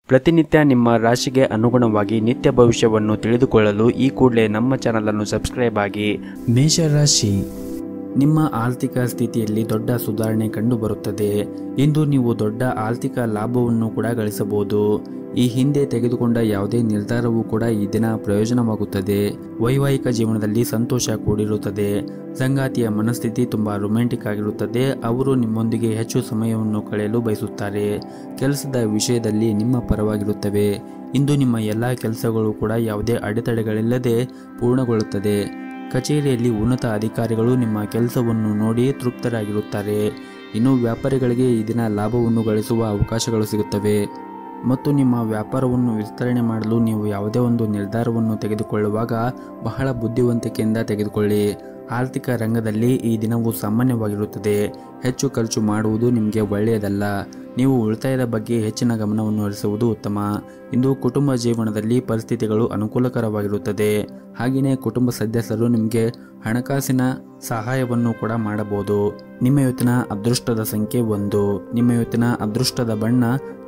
ಪ್ರತಿನಿತ್ಯ ನಿಮ್ಮ ರಾಶಿಗೆ ಅನುಗುಣವಾಗಿ ನಿತ್ಯ ಭವಿಷ್ಯವನ್ನು ತಿಳಿದುಕೊಳ್ಳಲು ಈ ಕೂಡಲೇ ನಮ್ಮ ಚಾನಲನ್ನು ಸಬ್ಸ್ಕ್ರೈಬ್ ಆಗಿ. ಮೇಷರಾಶಿ, ನಿಮ್ಮ ಆರ್ಥಿಕ ಸ್ಥಿತಿಯಲ್ಲಿ ದೊಡ್ಡ ಸುಧಾರಣೆ ಕಂಡುಬರುತ್ತದೆ. ಇಂದು ನೀವು ದೊಡ್ಡ ಆರ್ಥಿಕ ಲಾಭವನ್ನು ಕೂಡ ಗಳಿಸಬಹುದು. ಈ ಹಿಂದೆ ತೆಗೆದುಕೊಂಡ ಯಾವುದೇ ನಿರ್ಧಾರವೂ ಕೂಡ ಈ ದಿನ ಪ್ರಯೋಜನವಾಗುತ್ತದೆ. ವೈವಾಹಿಕ ಜೀವನದಲ್ಲಿ ಸಂತೋಷ ಕೂಡಿರುತ್ತದೆ. ಸಂಗಾತಿಯ ಮನಸ್ಥಿತಿ ತುಂಬಾ ರೊಮ್ಯಾಂಟಿಕ್ ಆಗಿರುತ್ತದೆ. ಅವರು ನಿಮ್ಮೊಂದಿಗೆ ಹೆಚ್ಚು ಸಮಯವನ್ನು ಕಳೆಯಲು ಬಯಸುತ್ತಾರೆ. ಕೆಲಸದ ವಿಷಯದಲ್ಲಿ ನಿಮ್ಮ ಪರವಾಗಿರುತ್ತವೆ. ಇಂದು ನಿಮ್ಮ ಎಲ್ಲ ಕೆಲಸಗಳು ಕೂಡ ಯಾವುದೇ ಅಡೆತಡೆಗಳಿಲ್ಲದೆ ಪೂರ್ಣಗೊಳ್ಳುತ್ತದೆ. ಕಚೇರಿಯಲ್ಲಿ ಉನ್ನತ ಅಧಿಕಾರಿಗಳು ನಿಮ್ಮ ಕೆಲಸವನ್ನು ನೋಡಿ ತೃಪ್ತರಾಗಿರುತ್ತಾರೆ. ಇನ್ನು ವ್ಯಾಪಾರಿಗಳಿಗೆ ಈ ದಿನ ಲಾಭವನ್ನು ಗಳಿಸುವ ಅವಕಾಶಗಳು ಸಿಗುತ್ತವೆ ಮತ್ತು ನಿಮ್ಮ ವ್ಯಾಪಾರವನ್ನು ವಿಸ್ತರಣೆ ಮಾಡಲು ನೀವು ಯಾವುದೇ ಒಂದು ನಿರ್ಧಾರವನ್ನು ತೆಗೆದುಕೊಳ್ಳುವಾಗ ಬಹಳ ಬುದ್ಧಿವಂತಿಕೆಯಿಂದ ತೆಗೆದುಕೊಳ್ಳಿ. ಆರ್ಥಿಕ ರಂಗದಲ್ಲಿ ಈ ದಿನವು ಸಾಮಾನ್ಯವಾಗಿರುತ್ತದೆ. ಹೆಚ್ಚು ಖರ್ಚು ಮಾಡುವುದು ನಿಮಗೆ ಒಳ್ಳೆಯದಲ್ಲ. ನೀವು ಉಳಿತಾಯದ ಬಗ್ಗೆ ಹೆಚ್ಚಿನ ಗಮನವನ್ನು ಹರಿಸುವುದು ಉತ್ತಮ. ಇಂದು ಕುಟುಂಬ ಜೀವನದಲ್ಲಿ ಪರಿಸ್ಥಿತಿಗಳು ಅನುಕೂಲಕರವಾಗಿರುತ್ತದೆ. ಹಾಗೆಯೇ ಕುಟುಂಬ ಸದಸ್ಯರು ನಿಮಗೆ ಹಣಕಾಸಿನ ಸಹಾಯವನ್ನು ಕೂಡ ಮಾಡಬಹುದು. ನಿಮ್ಮ ಇವತ್ತಿನ ಅದೃಷ್ಟದ ಸಂಖ್ಯೆ 1. ನಿಮ್ಮ ಇವತ್ತಿನ ಅದೃಷ್ಟದ ಬಣ್ಣ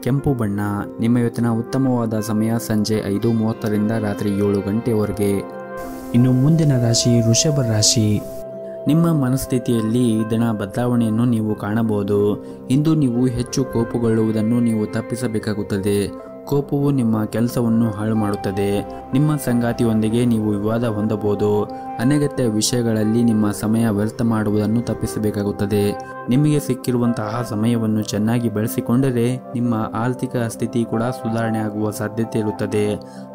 ಕೆಂಪು ಬಣ್ಣ. ನಿಮ್ಮ ಇವತ್ತಿನ ಉತ್ತಮವಾದ ಸಮಯ ಸಂಜೆ 5:30 ರಿಂದ ರಾತ್ರಿ 7 ಗಂಟೆವರೆಗೆ. ಇನ್ನು ಮುಂದಿನ ರಾಶಿ ವೃಷಭ ರಾಶಿ. ನಿಮ್ಮ ಮನಸ್ಥಿತಿಯಲ್ಲಿ ಈ ದಿನ ಬದಲಾವಣೆಯನ್ನು ನೀವು ಕಾಣಬಹುದು. ಇಂದು ನೀವು ಹೆಚ್ಚು ಕೋಪಗೊಳ್ಳುವುದನ್ನು ನೀವು ತಪ್ಪಿಸಬೇಕಾಗುತ್ತದೆ. ಕೋಪವು ನಿಮ್ಮ ಕೆಲಸವನ್ನು ಹಾಳು ಮಾಡುತ್ತದೆ. ನಿಮ್ಮ ಸಂಗಾತಿಯೊಂದಿಗೆ ನೀವು ವಿವಾದ ಹೊಂದಬಹುದು. ಅನಗತ್ಯ ವಿಷಯಗಳಲ್ಲಿ ನಿಮ್ಮ ಸಮಯ ವ್ಯರ್ಥ ಮಾಡುವುದನ್ನು ತಪ್ಪಿಸಬೇಕಾಗುತ್ತದೆ. ನಿಮಗೆ ಸಿಕ್ಕಿರುವಂತಹ ಸಮಯವನ್ನು ಚೆನ್ನಾಗಿ ಬಳಸಿಕೊಂಡರೆ ನಿಮ್ಮ ಆರ್ಥಿಕ ಸ್ಥಿತಿ ಕೂಡ ಸುಧಾರಣೆ ಆಗುವ ಸಾಧ್ಯತೆ ಇರುತ್ತದೆ.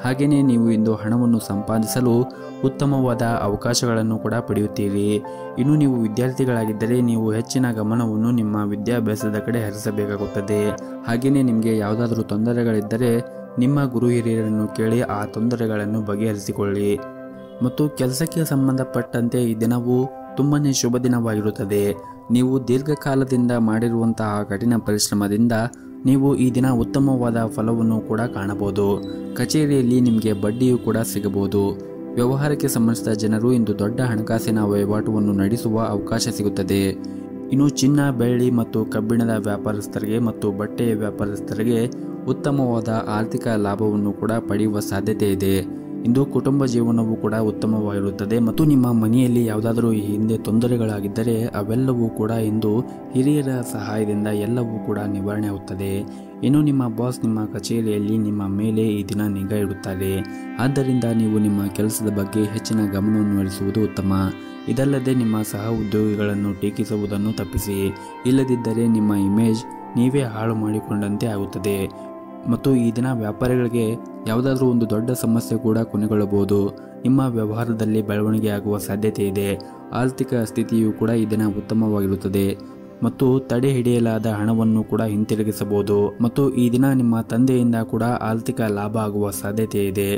ಹಾಗೆಯೇ ನೀವು ಇಂದು ಹಣವನ್ನು ಸಂಪಾದಿಸಲು ಉತ್ತಮವಾದ ಅವಕಾಶಗಳನ್ನು ಕೂಡ ಪಡೆಯುತ್ತೀರಿ. ಇನ್ನು ನೀವು ವಿದ್ಯಾರ್ಥಿಗಳಾಗಿದ್ದರೆ ನೀವು ಹೆಚ್ಚಿನ ಗಮನವನ್ನು ನಿಮ್ಮ ವಿದ್ಯಾಭ್ಯಾಸದ ಕಡೆ ಹರಿಸಬೇಕಾಗುತ್ತದೆ. ಹಾಗೆಯೇ ನಿಮಗೆ ಯಾವುದಾದರೂ ತೊಂದರೆಗಳಿದ್ದರೆ ನಿಮ್ಮ ಗುರು ಹಿರಿಯರನ್ನು ಕೇಳಿ ಆ ತೊಂದರೆಗಳನ್ನು ಬಗೆಹರಿಸಿಕೊಳ್ಳಿ. ಮತ್ತು ಕೆಲಸಕ್ಕೆ ಸಂಬಂಧಪಟ್ಟಂತೆ ಈ ದಿನವು ತುಂಬನೇ ಶುಭ ದಿನವಾಗಿರುತ್ತದೆ. ನೀವು ದೀರ್ಘಕಾಲದಿಂದ ಮಾಡಿರುವಂತಹ ಕಠಿಣ ಪರಿಶ್ರಮದಿಂದ ನೀವು ಈ ದಿನ ಉತ್ತಮವಾದ ಫಲವನ್ನು ಕೂಡ ಕಾಣಬಹುದು. ಕಚೇರಿಯಲ್ಲಿ ನಿಮಗೆ ಬಡ್ಡಿಯೂ ಕೂಡ ಸಿಗಬಹುದು. ವ್ಯವಹಾರಕ್ಕೆ ಸಂಬಂಧಿಸಿದ ಜನರು ಇಂದು ದೊಡ್ಡ ಹಣಕಾಸಿನ ವಹಿವಾಟುವನ್ನು ನಡೆಸುವ ಅವಕಾಶ ಸಿಗುತ್ತದೆ. ಇನ್ನು ಚಿನ್ನ, ಬೆಳ್ಳಿ ಮತ್ತು ಕಬ್ಬಿಣದ ವ್ಯಾಪಾರಸ್ಥರಿಗೆ ಮತ್ತು ಬಟ್ಟೆಯ ವ್ಯಾಪಾರಸ್ಥರಿಗೆ ಉತ್ತಮವಾದ ಆರ್ಥಿಕ ಲಾಭವನ್ನು ಕೂಡ ಪಡೆಯುವ ಸಾಧ್ಯತೆ ಇದೆ. ಇಂದು ಕುಟುಂಬ ಜೀವನವೂ ಕೂಡ ಉತ್ತಮವಾಗಿರುತ್ತದೆ ಮತ್ತು ನಿಮ್ಮ ಮನೆಯಲ್ಲಿ ಯಾವುದಾದರೂ ಈ ಹಿಂದೆ ತೊಂದರೆಗಳಾಗಿದ್ದರೆ ಅವೆಲ್ಲವೂ ಕೂಡ ಇಂದು ಹಿರಿಯರ ಸಹಾಯದಿಂದ ಎಲ್ಲವೂ ಕೂಡ ನಿವಾರಣೆ ಆಗುತ್ತದೆ. ಇನ್ನು ನಿಮ್ಮ ಬಾಸ್ ನಿಮ್ಮ ಕಚೇರಿಯಲ್ಲಿ ನಿಮ್ಮ ಮೇಲೆ ಈ ದಿನ ನಿಗಾ ಇಡುತ್ತಾರೆ. ಆದ್ದರಿಂದ ನೀವು ನಿಮ್ಮ ಕೆಲಸದ ಬಗ್ಗೆ ಹೆಚ್ಚಿನ ಗಮನವನ್ನು ಹರಿಸುವುದು ಉತ್ತಮ. ಇದಲ್ಲದೆ ನಿಮ್ಮ ಸಹ ಉದ್ಯೋಗಿಗಳನ್ನು ಟೀಕಿಸುವುದನ್ನು ತಪ್ಪಿಸಿ. ಇಲ್ಲದಿದ್ದರೆ ನಿಮ್ಮ ಇಮೇಜ್ ನೀವೇ ಹಾಳು ಮಾಡಿಕೊಂಡಂತೆ ಆಗುತ್ತದೆ. ಮತ್ತು ಈ ದಿನ ವ್ಯಾಪಾರಿಗಳಿಗೆ ಯಾವುದಾದ್ರೂ ಒಂದು ದೊಡ್ಡ ಸಮಸ್ಯೆ ಕೂಡ ಕೊನೆಗೊಳ್ಳಬಹುದು. ನಿಮ್ಮ ವ್ಯವಹಾರದಲ್ಲಿ ಬೆಳವಣಿಗೆ ಆಗುವ ಸಾಧ್ಯತೆ ಇದೆ. ಆರ್ಥಿಕ ಸ್ಥಿತಿಯು ಕೂಡ ಈ ದಿನ ಉತ್ತಮವಾಗಿರುತ್ತದೆ ಮತ್ತು ತಡೆ ಹಿಡಿಯಲಾದ ಹಣವನ್ನು ಕೂಡ ಹಿಂತಿರುಗಿಸಬಹುದು. ಮತ್ತು ಈ ದಿನ ನಿಮ್ಮ ತಂದೆಯಿಂದ ಕೂಡ ಆರ್ಥಿಕ ಲಾಭ ಆಗುವ ಸಾಧ್ಯತೆ ಇದೆ.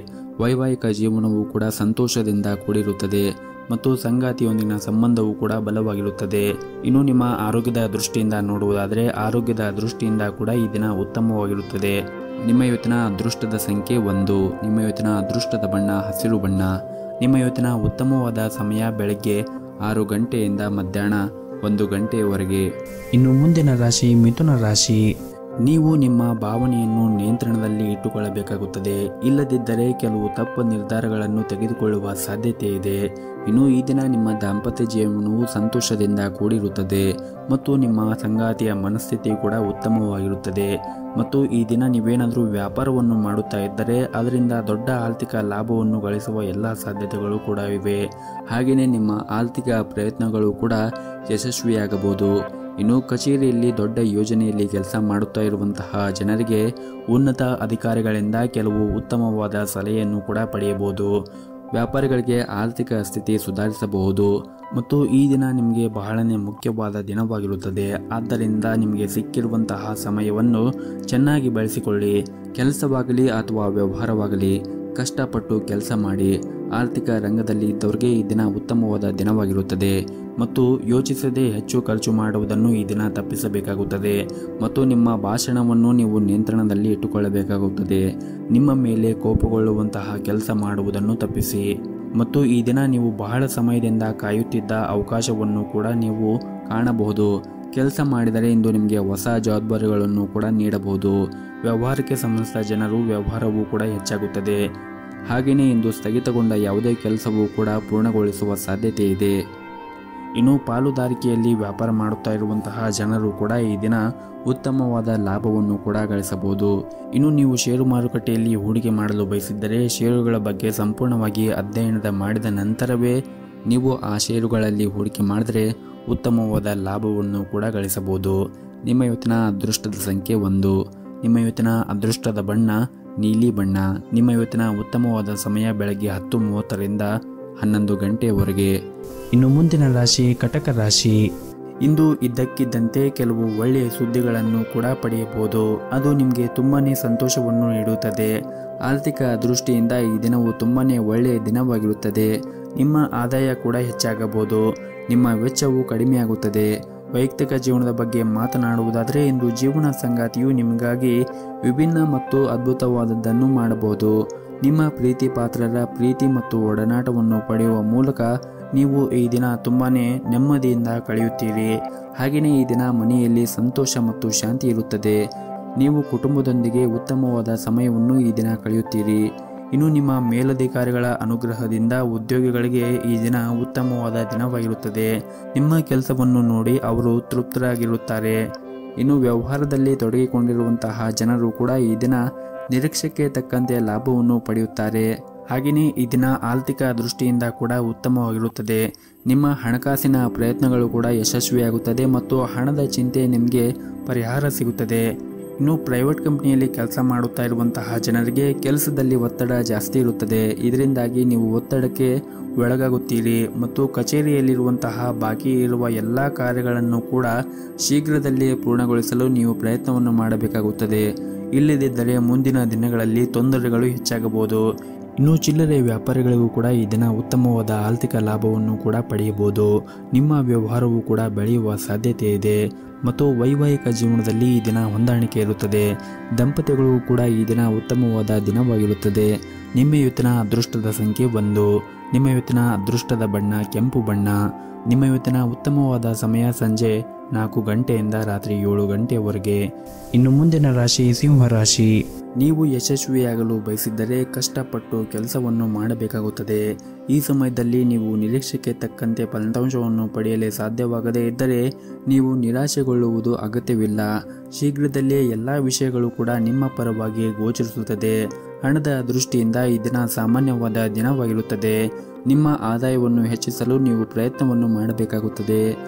ವೈವಾಹಿಕ ಜೀವನವು ಕೂಡ ಸಂತೋಷದಿಂದ ಕೂಡಿರುತ್ತದೆ ಮತ್ತು ಸಂಗಾತಿಯೊಂದಿಗಿನ ಸಂಬಂಧವೂ ಕೂಡ ಬಲವಾಗಿರುತ್ತದೆ. ಇನ್ನು ನಿಮ್ಮ ಆರೋಗ್ಯದ ದೃಷ್ಟಿಯಿಂದ ನೋಡುವುದಾದರೆ ಆರೋಗ್ಯದ ದೃಷ್ಟಿಯಿಂದ ಕೂಡ ಈ ದಿನ ಉತ್ತಮವಾಗಿರುತ್ತದೆ. ನಿಮ್ಮ ಇವತ್ತಿನ ಅದೃಷ್ಟದ ಸಂಖ್ಯೆ 1. ನಿಮ್ಮ ಇವತ್ತಿನ ಅದೃಷ್ಟದ ಬಣ್ಣ ಹಸಿರು ಬಣ್ಣ. ನಿಮ್ಮ ಇವತ್ತಿನ ಉತ್ತಮವಾದ ಸಮಯ ಬೆಳಗ್ಗೆ 6 ಗಂಟೆಯಿಂದ ಮಧ್ಯಾಹ್ನ 1 ಗಂಟೆಯವರೆಗೆ. ಇನ್ನು ಮುಂದಿನ ರಾಶಿ ಮಿಥುನ ರಾಶಿ. ನೀವು ನಿಮ್ಮ ಭಾವನೆಯನ್ನು ನಿಯಂತ್ರಣದಲ್ಲಿ ಇಟ್ಟುಕೊಳ್ಳಬೇಕಾಗುತ್ತದೆ. ಇಲ್ಲದಿದ್ದರೆ ಕೆಲವು ತಪ್ಪು ನಿರ್ಧಾರಗಳನ್ನು ತೆಗೆದುಕೊಳ್ಳುವ ಸಾಧ್ಯತೆ ಇದೆ. ಇನ್ನು ಈ ದಿನ ನಿಮ್ಮ ದಾಂಪತ್ಯ ಜೀವನವು ಸಂತೋಷದಿಂದ ಕೂಡಿರುತ್ತದೆ ಮತ್ತು ನಿಮ್ಮ ಸಂಗಾತಿಯ ಮನಸ್ಥಿತಿ ಕೂಡ ಉತ್ತಮವಾಗಿರುತ್ತದೆ. ಮತ್ತು ಈ ದಿನ ನೀವೇನಾದರೂ ವ್ಯಾಪಾರವನ್ನು ಮಾಡುತ್ತಾ ಇದ್ದರೆ ಅದರಿಂದ ದೊಡ್ಡ ಆರ್ಥಿಕ ಲಾಭವನ್ನು ಗಳಿಸುವ ಎಲ್ಲ ಸಾಧ್ಯತೆಗಳು ಕೂಡ ಇವೆ. ಹಾಗೆಯೇ ನಿಮ್ಮ ಆರ್ಥಿಕ ಪ್ರಯತ್ನಗಳು ಕೂಡ ಯಶಸ್ವಿಯಾಗಬಹುದು. ಇನ್ನು ಕಚೇರಿಯಲ್ಲಿ ದೊಡ್ಡ ಯೋಜನೆಯಲ್ಲಿ ಕೆಲಸ ಮಾಡುತ್ತಾ ಇರುವಂತಹ ಜನರಿಗೆ ಉನ್ನತ ಅಧಿಕಾರಿಗಳಿಂದ ಕೆಲವು ಉತ್ತಮವಾದ ಸಲಹೆಯನ್ನು ಕೂಡ ಪಡೆಯಬಹುದು. ವ್ಯಾಪಾರಿಗಳಿಗೆ ಆರ್ಥಿಕ ಸ್ಥಿತಿ ಸುಧಾರಿಸಬಹುದು ಮತ್ತು ಈ ದಿನ ನಿಮಗೆ ಬಹಳನೇ ಮುಖ್ಯವಾದ ದಿನವಾಗಿರುತ್ತದೆ. ಆದ್ದರಿಂದ ನಿಮಗೆ ಸಿಕ್ಕಿರುವಂತಹ ಸಮಯವನ್ನು ಚೆನ್ನಾಗಿ ಬಳಸಿಕೊಳ್ಳಿ. ಕೆಲಸವಾಗಲಿ ಅಥವಾ ವ್ಯವಹಾರವಾಗಲಿ ಕಷ್ಟಪಟ್ಟು ಕೆಲಸ ಮಾಡಿ. ಆರ್ಥಿಕ ರಂಗದಲ್ಲಿ ಇದ್ದವರಿಗೆ ಈ ದಿನ ಉತ್ತಮವಾದ ದಿನವಾಗಿರುತ್ತದೆ ಮತ್ತು ಯೋಚಿಸದೆ ಹೆಚ್ಚು ಖರ್ಚು ಮಾಡುವುದನ್ನು ಈ ದಿನ ತಪ್ಪಿಸಬೇಕಾಗುತ್ತದೆ. ಮತ್ತು ನಿಮ್ಮ ಭಾಷಣವನ್ನು ನೀವು ನಿಯಂತ್ರಣದಲ್ಲಿ ಇಟ್ಟುಕೊಳ್ಳಬೇಕಾಗುತ್ತದೆ. ನಿಮ್ಮ ಮೇಲೆ ಕೋಪಗೊಳ್ಳುವಂತಹ ಕೆಲಸ ಮಾಡುವುದನ್ನು ತಪ್ಪಿಸಿ. ಮತ್ತು ಈ ದಿನ ನೀವು ಬಹಳ ಸಮಯದಿಂದ ಕಾಯುತ್ತಿದ್ದ ಅವಕಾಶವನ್ನು ಕೂಡ ನೀವು ಕಾಣಬಹುದು. ಕೆಲಸ ಮಾಡಿದರೆ ಇಂದು ನಿಮಗೆ ಹೊಸ ಜವಾಬ್ದಾರಿಗಳನ್ನು ಕೂಡ ನೀಡಬಹುದು. ವ್ಯವಹಾರಕ್ಕೆ ಸಂಬಂಧಿಸಿದ ಜನರು ವ್ಯವಹಾರವೂ ಕೂಡ ಹೆಚ್ಚಾಗುತ್ತದೆ. ಹಾಗೆಯೇ ಇಂದು ಸ್ಥಗಿತಗೊಂಡ ಯಾವುದೇ ಕೆಲಸವೂ ಕೂಡ ಪೂರ್ಣಗೊಳಿಸುವ ಸಾಧ್ಯತೆ ಇದೆ. ಇನ್ನು ಪಾಲುದಾರಿಕೆಯಲ್ಲಿ ವ್ಯಾಪಾರ ಮಾಡುತ್ತಾ ಇರುವಂತಹ ಜನರು ಕೂಡ ಈ ದಿನ ಉತ್ತಮವಾದ ಲಾಭವನ್ನು ಕೂಡ ಗಳಿಸಬಹುದು. ಇನ್ನು ನೀವು ಷೇರು ಮಾರುಕಟ್ಟೆಯಲ್ಲಿ ಹೂಡಿಕೆ ಮಾಡಲು ಬಯಸಿದ್ದರೆ ಷೇರುಗಳ ಬಗ್ಗೆ ಸಂಪೂರ್ಣವಾಗಿ ಅಧ್ಯಯನ ಮಾಡಿದ ನಂತರವೇ ನೀವು ಆ ಷೇರುಗಳಲ್ಲಿ ಹೂಡಿಕೆ ಮಾಡಿದರೆ ಉತ್ತಮವಾದ ಲಾಭವನ್ನು ಕೂಡ ಗಳಿಸಬಹುದು. ನಿಮ್ಮ ಇವತ್ತಿನ ಅದೃಷ್ಟದ ಸಂಖ್ಯೆ 1. ನಿಮ್ಮ ಇವತ್ತಿನ ಅದೃಷ್ಟದ ಬಣ್ಣ ನೀಲಿ ಬಣ್ಣ. ನಿಮ್ಮ ಇವತ್ತಿನ ಉತ್ತಮವಾದ ಸಮಯ ಬೆಳಗ್ಗೆ 10:30ರಿಂದ 11 ಗಂಟೆಯವರೆಗೆ. ಇನ್ನು ಮುಂದಿನ ರಾಶಿ ಕಟಕ ರಾಶಿ. ಇಂದು ಇದ್ದಕ್ಕಿದ್ದಂತೆ ಕೆಲವು ಒಳ್ಳೆಯ ಸುದ್ದಿಗಳನ್ನು ಕೂಡ ಪಡೆಯಬಹುದು. ಅದು ನಿಮಗೆ ತುಂಬಾನೇ ಸಂತೋಷವನ್ನು ನೀಡುತ್ತದೆ. ಆರ್ಥಿಕ ದೃಷ್ಟಿಯಿಂದ ಈ ದಿನವು ತುಂಬಾನೇ ಒಳ್ಳೆಯ ದಿನವಾಗಿರುತ್ತದೆ. ನಿಮ್ಮ ಆದಾಯ ಕೂಡ ಹೆಚ್ಚಾಗಬಹುದು. ನಿಮ್ಮ ವೆಚ್ಚವು ಕಡಿಮೆಯಾಗುತ್ತದೆ. ವೈಯಕ್ತಿಕ ಜೀವನದ ಬಗ್ಗೆ ಮಾತನಾಡುವುದಾದರೆ ಇಂದು ಜೀವನ ಸಂಗಾತಿಯು ನಿಮಗಾಗಿ ವಿಭಿನ್ನ ಮತ್ತು ಅದ್ಭುತವಾದದ್ದನ್ನು ಮಾಡಬಹುದು. ನಿಮ್ಮ ಪ್ರೀತಿ ಪಾತ್ರರ ಪ್ರೀತಿ ಮತ್ತು ಒಡನಾಟವನ್ನು ಪಡೆಯುವ ಮೂಲಕ ನೀವು ಈ ದಿನ ತುಂಬಾನೇ ನೆಮ್ಮದಿಯಿಂದ ಕಳೆಯುತ್ತೀರಿ. ಹಾಗೆಯೇ ಈ ದಿನ ಮನೆಯಲ್ಲಿ ಸಂತೋಷ ಮತ್ತು ಶಾಂತಿ ಇರುತ್ತದೆ. ನೀವು ಕುಟುಂಬದೊಂದಿಗೆ ಉತ್ತಮವಾದ ಸಮಯವನ್ನು ಈ ದಿನ ಕಳೆಯುತ್ತೀರಿ. ಇನ್ನು ನಿಮ್ಮ ಮೇಲಧಿಕಾರಿಗಳ ಅನುಗ್ರಹದಿಂದ ಉದ್ಯೋಗಿಗಳಿಗೆ ಈ ದಿನ ಉತ್ತಮವಾದ ದಿನವಾಗಿರುತ್ತದೆ. ನಿಮ್ಮ ಕೆಲಸವನ್ನು ನೋಡಿ ಅವರು ತೃಪ್ತರಾಗಿರುತ್ತಾರೆ. ಇನ್ನು ವ್ಯವಹಾರದಲ್ಲಿ ತೊಡಗಿಕೊಂಡಿರುವಂತಹ ಜನರು ಕೂಡ ಈ ದಿನ ನಿರೀಕ್ಷೆಗೆ ತಕ್ಕಂತೆ ಲಾಭವನ್ನು ಪಡೆಯುತ್ತಾರೆ. ಹಾಗೆಯೇ ಈ ದಿನ ಆರ್ಥಿಕ ದೃಷ್ಟಿಯಿಂದ ಕೂಡ ಉತ್ತಮವಾಗಿರುತ್ತದೆ. ನಿಮ್ಮ ಹಣಕಾಸಿನ ಪ್ರಯತ್ನಗಳು ಕೂಡ ಯಶಸ್ವಿಯಾಗುತ್ತದೆ ಮತ್ತು ಹಣದ ಚಿಂತೆ ನಿಮಗೆ ಪರಿಹಾರ ಸಿಗುತ್ತದೆ. ಇನ್ನು ಪ್ರೈವೇಟ್ ಕಂಪನಿಯಲ್ಲಿ ಕೆಲಸ ಮಾಡುತ್ತಾ ಇರುವಂತಹ ಜನರಿಗೆ ಕೆಲಸದಲ್ಲಿ ಒತ್ತಡ ಜಾಸ್ತಿ ಇರುತ್ತದೆ. ಇದರಿಂದಾಗಿ ನೀವು ಒತ್ತಡಕ್ಕೆ ಒಳಗಾಗುತ್ತೀರಿ ಮತ್ತು ಕಚೇರಿಯಲ್ಲಿರುವಂತಹ ಬಾಕಿ ಇರುವ ಎಲ್ಲ ಕಾರ್ಯಗಳನ್ನು ಕೂಡ ಶೀಘ್ರದಲ್ಲೇ ಪೂರ್ಣಗೊಳಿಸಲು ನೀವು ಪ್ರಯತ್ನವನ್ನು ಮಾಡಬೇಕಾಗುತ್ತದೆ. ಇಲ್ಲದಿದ್ದರೆ ಮುಂದಿನ ದಿನಗಳಲ್ಲಿ ತೊಂದರೆಗಳು ಹೆಚ್ಚಾಗಬಹುದು. ಇನ್ನು ಚಿಲ್ಲರೆ ವ್ಯಾಪಾರಿಗಳಿಗೂ ಕೂಡ ಈ ದಿನ ಉತ್ತಮವಾದ ಆರ್ಥಿಕ ಲಾಭವನ್ನು ಕೂಡ ಪಡೆಯಬಹುದು. ನಿಮ್ಮ ವ್ಯವಹಾರವು ಕೂಡ ಬೆಳೆಯುವ ಸಾಧ್ಯತೆ ಇದೆ ಮತ್ತು ವೈವಾಹಿಕ ಜೀವನದಲ್ಲಿ ಈ ದಿನ ಹೊಂದಾಣಿಕೆ ಇರುತ್ತದೆ. ದಂಪತಿಗಳು ಕೂಡ ಈ ದಿನ ಉತ್ತಮವಾದ ದಿನವಾಗಿರುತ್ತದೆ. ನಿಮ್ಮ ಇವತ್ತಿನ ಅದೃಷ್ಟದ ಸಂಖ್ಯೆ 1. ನಿಮ್ಮ ಇವತ್ತಿನ ಅದೃಷ್ಟದ ಬಣ್ಣ ಕೆಂಪು ಬಣ್ಣ. ನಿಮ್ಮ ಇವತ್ತಿನ ಉತ್ತಮವಾದ ಸಮಯ ಸಂಜೆ 4 ಗಂಟೆಯಿಂದ ರಾತ್ರಿ 7 ಗಂಟೆಯವರೆಗೆ. ಇನ್ನು ಮುಂದಿನ ರಾಶಿ ಸಿಂಹ ರಾಶಿ. ನೀವು ಯಶಸ್ವಿಯಾಗಲು ಬಯಸಿದ್ದರೆ ಕಷ್ಟಪಟ್ಟು ಕೆಲಸವನ್ನು ಮಾಡಬೇಕಾಗುತ್ತದೆ. ಈ ಸಮಯದಲ್ಲಿ ನೀವು ನಿರೀಕ್ಷೆಗೆ ತಕ್ಕಂತೆ ಫಲಿತಾಂಶವನ್ನು ಪಡೆಯಲು ಸಾಧ್ಯವಾಗದೇ ಇದ್ದರೆ ನೀವು ನಿರಾಶೆಗೊಳ್ಳುವುದು ಅಗತ್ಯವಿಲ್ಲ. ಶೀಘ್ರದಲ್ಲೇ ಎಲ್ಲ ವಿಷಯಗಳು ಕೂಡ ನಿಮ್ಮ ಪರವಾಗಿ ಗೋಚರಿಸುತ್ತದೆ. ಹಣದ ದೃಷ್ಟಿಯಿಂದ ಈ ದಿನ ಸಾಮಾನ್ಯವಾದ ದಿನವಾಗಿರುತ್ತದೆ. ನಿಮ್ಮ ಆದಾಯವನ್ನು ಹೆಚ್ಚಿಸಲು ನೀವು ಪ್ರಯತ್ನವನ್ನು ಮಾಡಬೇಕಾಗುತ್ತದೆ.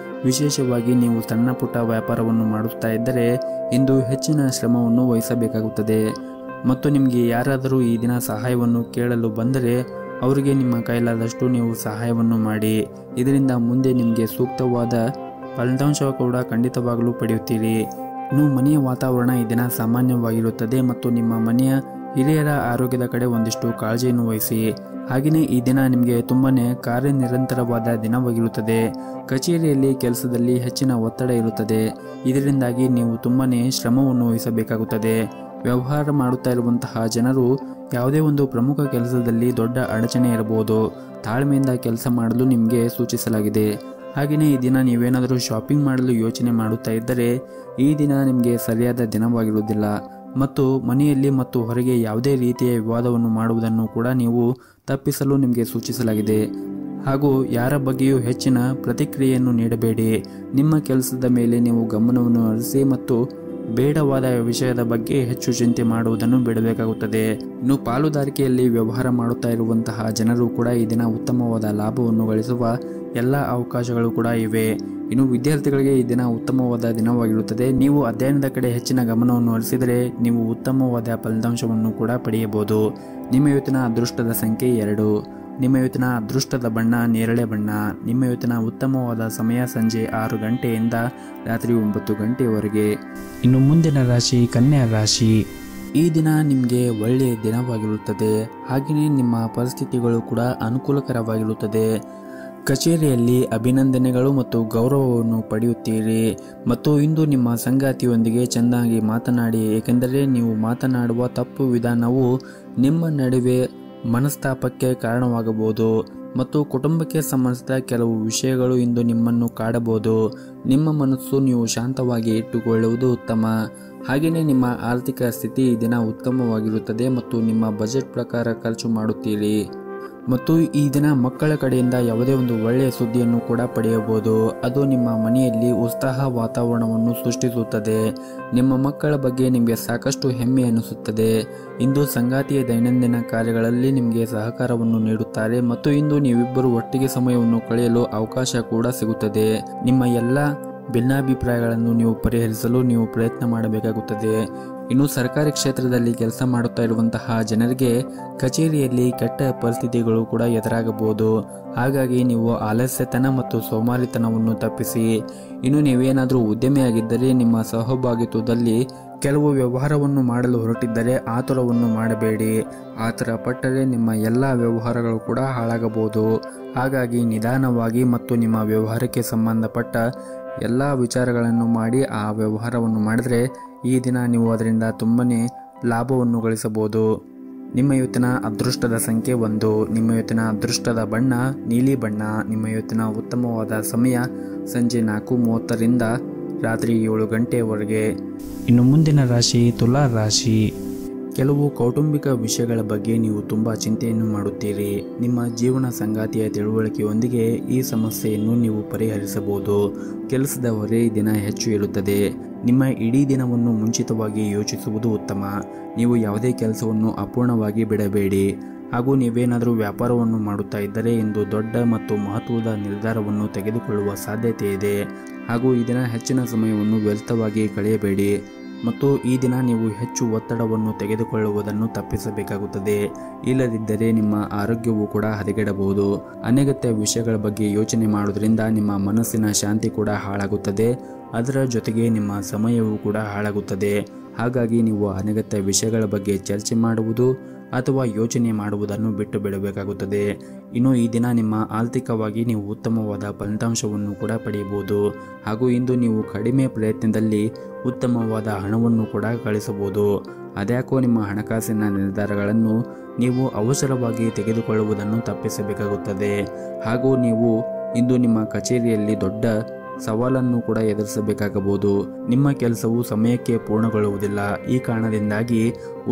ವಿಶೇಷವಾಗಿ ನೀವು ಸಣ್ಣ ಪುಟ್ಟ ವ್ಯಾಪಾರವನ್ನು ಮಾಡುತ್ತಾ ಇದ್ದರೆ ಇಂದು ಹೆಚ್ಚಿನ ಶ್ರಮವನ್ನು ವಹಿಸಬೇಕಾಗುತ್ತದೆ ಮತ್ತು ನಿಮಗೆ ಯಾರಾದರೂ ಈ ದಿನ ಸಹಾಯವನ್ನು ಕೇಳಲು ಬಂದರೆ ಅವರಿಗೆ ನಿಮ್ಮ ಕೈಲಾದಷ್ಟು ನೀವು ಸಹಾಯವನ್ನು ಮಾಡಿ. ಇದರಿಂದ ಮುಂದೆ ನಿಮಗೆ ಸೂಕ್ತವಾದ ಫಲಿತಾಂಶ ಕೂಡ ಖಂಡಿತವಾಗಲೂ ಪಡೆಯುತ್ತೀರಿ. ಇನ್ನು ಮನೆಯ ವಾತಾವರಣ ಈ ದಿನ ಸಾಮಾನ್ಯವಾಗಿರುತ್ತದೆ ಮತ್ತು ನಿಮ್ಮ ಮನೆಯ ಹಿರಿಯರ ಆರೋಗ್ಯದ ಕಡೆ ಒಂದಿಷ್ಟು ಕಾಳಜಿಯನ್ನು ವಹಿಸಿ. ಹಾಗೆಯೇ ಈ ದಿನ ನಿಮಗೆ ತುಂಬಾನೇ ಕಾರ್ಯನಿರಂತರವಾದ ದಿನವಾಗಿರುತ್ತದೆ. ಕಚೇರಿಯಲ್ಲಿ ಕೆಲಸದಲ್ಲಿ ಹೆಚ್ಚಿನ ಒತ್ತಡ ಇರುತ್ತದೆ. ಇದರಿಂದಾಗಿ ನೀವು ತುಂಬಾನೇ ಶ್ರಮವನ್ನು ವಹಿಸಬೇಕಾಗುತ್ತದೆ. ವ್ಯವಹಾರ ಮಾಡುತ್ತಾ ಇರುವಂತಹ ಜನರು ಯಾವುದೇ ಒಂದು ಪ್ರಮುಖ ಕೆಲಸದಲ್ಲಿ ದೊಡ್ಡ ಅಡಚಣೆ ಇರಬಹುದು. ತಾಳ್ಮೆಯಿಂದ ಕೆಲಸ ಮಾಡಲು ನಿಮಗೆ ಸೂಚಿಸಲಾಗಿದೆ. ಹಾಗೆಯೇ ಈ ದಿನ ನೀವೇನಾದರೂ ಶಾಪಿಂಗ್ ಮಾಡಲು ಯೋಚನೆ ಮಾಡುತ್ತಾ ಇದ್ದರೆ ಈ ದಿನ ನಿಮಗೆ ಸರಿಯಾದ ದಿನವಾಗಿರುವುದಿಲ್ಲ ಮತ್ತು ಮನೆಯಲ್ಲಿ ಮತ್ತು ಹೊರಗೆ ಯಾವುದೇ ರೀತಿಯ ವಿವಾದವನ್ನು ಮಾಡುವುದನ್ನು ಕೂಡ ನೀವು ತಪ್ಪಿಸಲು ನಿಮಗೆ ಸೂಚಿಸಲಾಗಿದೆ. ಹಾಗೂ ಯಾರ ಬಗ್ಗೆಯೂ ಹೆಚ್ಚಿನ ಪ್ರತಿಕ್ರಿಯೆಯನ್ನು ನೀಡಬೇಡಿ. ನಿಮ್ಮ ಕೆಲಸದ ಮೇಲೆ ನೀವು ಗಮನವನ್ನು ಹರಿಸಿ ಮತ್ತು ಬೇಡವಾದ ವಿಷಯದ ಬಗ್ಗೆ ಹೆಚ್ಚು ಚಿಂತೆ ಮಾಡುವುದನ್ನು ಬಿಡಬೇಕಾಗುತ್ತದೆ. ಇನ್ನು ಪಾಲುದಾರಿಕೆಯಲ್ಲಿ ವ್ಯವಹಾರ ಮಾಡುತ್ತಾ ಇರುವಂತಹ ಜನರು ಕೂಡ ಈ ದಿನ ಉತ್ತಮವಾದ ಲಾಭವನ್ನು ಗಳಿಸುವ ಎಲ್ಲ ಅವಕಾಶಗಳು ಕೂಡ ಇವೆ. ಇನ್ನು ವಿದ್ಯಾರ್ಥಿಗಳಿಗೆ ಈ ದಿನ ಉತ್ತಮವಾದ ದಿನವಾಗಿರುತ್ತದೆ. ನೀವು ಅಧ್ಯಯನದ ಕಡೆ ಹೆಚ್ಚಿನ ಗಮನವನ್ನು ಹರಿಸಿದರೆ ನೀವು ಉತ್ತಮವಾದ ಫಲಿತಾಂಶವನ್ನು ಕೂಡ ಪಡೆಯಬಹುದು. ನಿಮ್ಮ ಇವತ್ತಿನ ಅದೃಷ್ಟದ ಸಂಖ್ಯೆ 2. ನಿಮ್ಮ ಇವತ್ತಿನ ಅದೃಷ್ಟದ ಬಣ್ಣ ನೇರಳೆ ಬಣ್ಣ. ನಿಮ್ಮ ಇವತ್ತಿನ ಉತ್ತಮವಾದ ಸಮಯ ಸಂಜೆ 6 ಗಂಟೆಯಿಂದ ರಾತ್ರಿ 9 ಗಂಟೆಯವರೆಗೆ. ಇನ್ನು ಮುಂದಿನ ರಾಶಿ ಕನ್ಯಾ ರಾಶಿ. ಈ ದಿನ ನಿಮಗೆ ಒಳ್ಳೆಯ ದಿನವಾಗಿರುತ್ತದೆ. ಹಾಗೆಯೇ ನಿಮ್ಮ ಪರಿಸ್ಥಿತಿಗಳು ಕೂಡ ಅನುಕೂಲಕರವಾಗಿರುತ್ತದೆ. ಕಚೇರಿಯಲ್ಲಿ ಅಭಿನಂದನೆಗಳು ಮತ್ತು ಗೌರವವನ್ನು ಪಡೆಯುತ್ತೀರಿ ಮತ್ತು ಇಂದು ನಿಮ್ಮ ಸಂಗಾತಿಯೊಂದಿಗೆ ಚೆನ್ನಾಗಿ ಮಾತನಾಡಿ. ಏಕೆಂದರೆ ನೀವು ಮಾತನಾಡುವ ತಪ್ಪು ವಿಧಾನವು ನಿಮ್ಮ ನಡುವೆ ಮನಸ್ತಾಪಕ್ಕೆ ಕಾರಣವಾಗಬಹುದು. ಮತ್ತು ಕುಟುಂಬಕ್ಕೆ ಸಂಬಂಧಿಸಿದ ಕೆಲವು ವಿಷಯಗಳು ಇಂದು ನಿಮ್ಮನ್ನು ಕಾಡಬಹುದು. ನಿಮ್ಮ ಮನಸ್ಸು ನೀವು ಶಾಂತವಾಗಿ ಇಟ್ಟುಕೊಳ್ಳುವುದು ಉತ್ತಮ. ಹಾಗೆಯೇ ನಿಮ್ಮ ಆರ್ಥಿಕ ಸ್ಥಿತಿ ಈ ದಿನ ಉತ್ತಮವಾಗಿರುತ್ತದೆ ಮತ್ತು ನಿಮ್ಮ ಬಜೆಟ್ ಪ್ರಕಾರ ಖರ್ಚು ಮಾಡುತ್ತೀರಿ. ಮತ್ತು ಈ ದಿನ ಮಕ್ಕಳ ಕಡೆಯಿಂದ ಯಾವುದೇ ಒಂದು ಒಳ್ಳೆಯ ಸುದ್ದಿಯನ್ನು ಕೂಡ ಪಡೆಯಬಹುದು. ಅದು ನಿಮ್ಮ ಮನೆಯಲ್ಲಿ ಉತ್ಸಾಹ ವಾತಾವರಣವನ್ನು ಸೃಷ್ಟಿಸುತ್ತದೆ. ನಿಮ್ಮ ಮಕ್ಕಳ ಬಗ್ಗೆ ನಿಮಗೆ ಸಾಕಷ್ಟು ಹೆಮ್ಮೆ ಅನಿಸುತ್ತದೆ. ಇಂದು ಸಂಗಾತಿಯ ದೈನಂದಿನ ಕಾರ್ಯಗಳಲ್ಲಿ ನಿಮಗೆ ಸಹಕಾರವನ್ನು ನೀಡುತ್ತಾರೆ ಮತ್ತು ಇಂದು ನೀವಿಬ್ಬರು ಒಟ್ಟಿಗೆ ಸಮಯವನ್ನು ಕಳೆಯಲು ಅವಕಾಶ ಕೂಡ ಸಿಗುತ್ತದೆ. ನಿಮ್ಮ ಎಲ್ಲ ಭಿನ್ನಾಭಿಪ್ರಾಯಗಳನ್ನು ನೀವು ಪರಿಹರಿಸಲು ನೀವು ಪ್ರಯತ್ನ ಮಾಡಬೇಕಾಗುತ್ತದೆ. ಇನ್ನು ಸರ್ಕಾರಿ ಕ್ಷೇತ್ರದಲ್ಲಿ ಕೆಲಸ ಮಾಡುತ್ತಾ ಇರುವಂತಹ ಜನರಿಗೆ ಕಚೇರಿಯಲ್ಲಿ ಕೆಟ್ಟ ಪರಿಸ್ಥಿತಿಗಳು ಕೂಡ ಎದುರಾಗಬಹುದು. ಹಾಗಾಗಿ ನೀವು ಆಲಸ್ಯತನ ಮತ್ತು ಸೋಮಾರಿತನವನ್ನು ತಪ್ಪಿಸಿ. ಇನ್ನು ನೀವೇನಾದರೂ ಉದ್ಯಮಿಯಾಗಿದ್ದರೆ ನಿಮ್ಮ ಸಹಭಾಗಿತ್ವದಲ್ಲಿ ಕೆಲವು ವ್ಯವಹಾರವನ್ನು ಮಾಡಲು ಹೊರಟಿದ್ದರೆ ಆತುರವನ್ನು ಮಾಡಬೇಡಿ. ಆತರ ಪಟ್ಟರೆ ನಿಮ್ಮ ಎಲ್ಲ ವ್ಯವಹಾರಗಳು ಕೂಡ ಹಾಳಾಗಬಹುದು. ಹಾಗಾಗಿ ನಿಧಾನವಾಗಿ ಮತ್ತು ನಿಮ್ಮ ವ್ಯವಹಾರಕ್ಕೆ ಸಂಬಂಧಪಟ್ಟ ಎಲ್ಲ ವಿಚಾರಗಳನ್ನು ಮಾಡಿ ಆ ವ್ಯವಹಾರವನ್ನು ಮಾಡಿದರೆ ಈ ದಿನ ನೀವು ಅದರಿಂದ ತುಂಬನೇ ಲಾಭವನ್ನು ಗಳಿಸಬಹುದು. ನಿಮ್ಮ ಇವತ್ತಿನ ಅದೃಷ್ಟದ ಸಂಖ್ಯೆ 1. ನಿಮ್ಮ ಇವತ್ತಿನ ಅದೃಷ್ಟದ ಬಣ್ಣ ನೀಲಿ ಬಣ್ಣ. ನಿಮ್ಮ ಇವತ್ತಿನ ಉತ್ತಮವಾದ ಸಮಯ ಸಂಜೆ 4:30ರಿಂದ ರಾತ್ರಿ 7 ಗಂಟೆಯವರೆಗೆ. ಇನ್ನು ಮುಂದಿನ ರಾಶಿ ತುಲಾ ರಾಶಿ. ಕೆಲವು ಕೌಟುಂಬಿಕ ವಿಷಯಗಳ ಬಗ್ಗೆ ನೀವು ತುಂಬ ಚಿಂತೆಯನ್ನು ಮಾಡುತ್ತೀರಿ. ನಿಮ್ಮ ಜೀವನ ಸಂಗಾತಿಯ ತಿಳುವಳಿಕೆಯೊಂದಿಗೆ ಈ ಸಮಸ್ಯೆಯನ್ನು ನೀವು ಪರಿಹರಿಸಬಹುದು. ಕೆಲಸದ ಹೊರೆ ಈ ದಿನ ಹೆಚ್ಚು ಇರುತ್ತದೆ. ನಿಮ್ಮ ಇಡೀ ದಿನವನ್ನು ಮುಂಚಿತವಾಗಿ ಯೋಚಿಸುವುದು ಉತ್ತಮ. ನೀವು ಯಾವುದೇ ಕೆಲಸವನ್ನು ಅಪೂರ್ಣವಾಗಿ ಬಿಡಬೇಡಿ. ಹಾಗೂ ನೀವೇನಾದರೂ ವ್ಯಾಪಾರವನ್ನು ಮಾಡುತ್ತಾ ಇದ್ದರೆ ಇಂದು ದೊಡ್ಡ ಮತ್ತು ಮಹತ್ವದ ನಿರ್ಧಾರವನ್ನು ತೆಗೆದುಕೊಳ್ಳುವ ಸಾಧ್ಯತೆ ಇದೆ. ಹಾಗೂ ಈ ದಿನ ಹೆಚ್ಚಿನ ಸಮಯವನ್ನು ವ್ಯರ್ಥವಾಗಿ ಕಳೆಯಬೇಡಿ. ಮತ್ತು ಈ ದಿನ ನೀವು ಹೆಚ್ಚು ಒತ್ತಡವನ್ನು ತೆಗೆದುಕೊಳ್ಳುವುದನ್ನು ತಪ್ಪಿಸಬೇಕಾಗುತ್ತದೆ. ಇಲ್ಲದಿದ್ದರೆ ನಿಮ್ಮ ಆರೋಗ್ಯವು ಕೂಡ ಹದಗೆಡಬಹುದು. ಅನಗತ್ಯ ವಿಷಯಗಳ ಬಗ್ಗೆ ಯೋಚನೆ ಮಾಡುವುದರಿಂದ ನಿಮ್ಮ ಮನಸ್ಸಿನ ಶಾಂತಿ ಕೂಡ ಹಾಳಾಗುತ್ತದೆ. ಅದರ ಜೊತೆಗೆ ನಿಮ್ಮ ಸಮಯವೂ ಕೂಡ ಹಾಳಾಗುತ್ತದೆ. ಹಾಗಾಗಿ ನೀವು ಅನಗತ್ಯ ವಿಷಯಗಳ ಬಗ್ಗೆ ಚರ್ಚೆ ಮಾಡುವುದು ಅಥವಾ ಯೋಚನೆ ಮಾಡುವುದನ್ನು ಬಿಟ್ಟು ಬಿಡಬೇಕಾಗುತ್ತದೆ. ಇನ್ನು ಈ ದಿನ ನಿಮ್ಮ ಆರ್ಥಿಕವಾಗಿ ನೀವು ಉತ್ತಮವಾದ ಫಲಿತಾಂಶವನ್ನು ಕೂಡ ಪಡೆಯಬಹುದು. ಹಾಗೂ ಇಂದು ನೀವು ಕಡಿಮೆ ಪ್ರಯತ್ನದಲ್ಲಿ ಉತ್ತಮವಾದ ಹಣವನ್ನು ಕೂಡ ಗಳಿಸಬಹುದು. ಅದ್ಯಾಕೋ ನಿಮ್ಮ ಹಣಕಾಸಿನ ನಿರ್ಧಾರಗಳನ್ನು ನೀವು ಅವಸರವಾಗಿ ತೆಗೆದುಕೊಳ್ಳುವುದನ್ನು ತಪ್ಪಿಸಬೇಕಾಗುತ್ತದೆ. ಹಾಗೂ ನೀವು ಇಂದು ನಿಮ್ಮ ಕಚೇರಿಯಲ್ಲಿ ದೊಡ್ಡ ಸವಾಲನ್ನು ಕೂಡ ಎದುರಿಸಬೇಕಾಗಬಹುದು. ನಿಮ್ಮ ಕೆಲಸವು ಸಮಯಕ್ಕೆ ಪೂರ್ಣಗೊಳ್ಳುವುದಿಲ್ಲ. ಈ ಕಾರಣದಿಂದಾಗಿ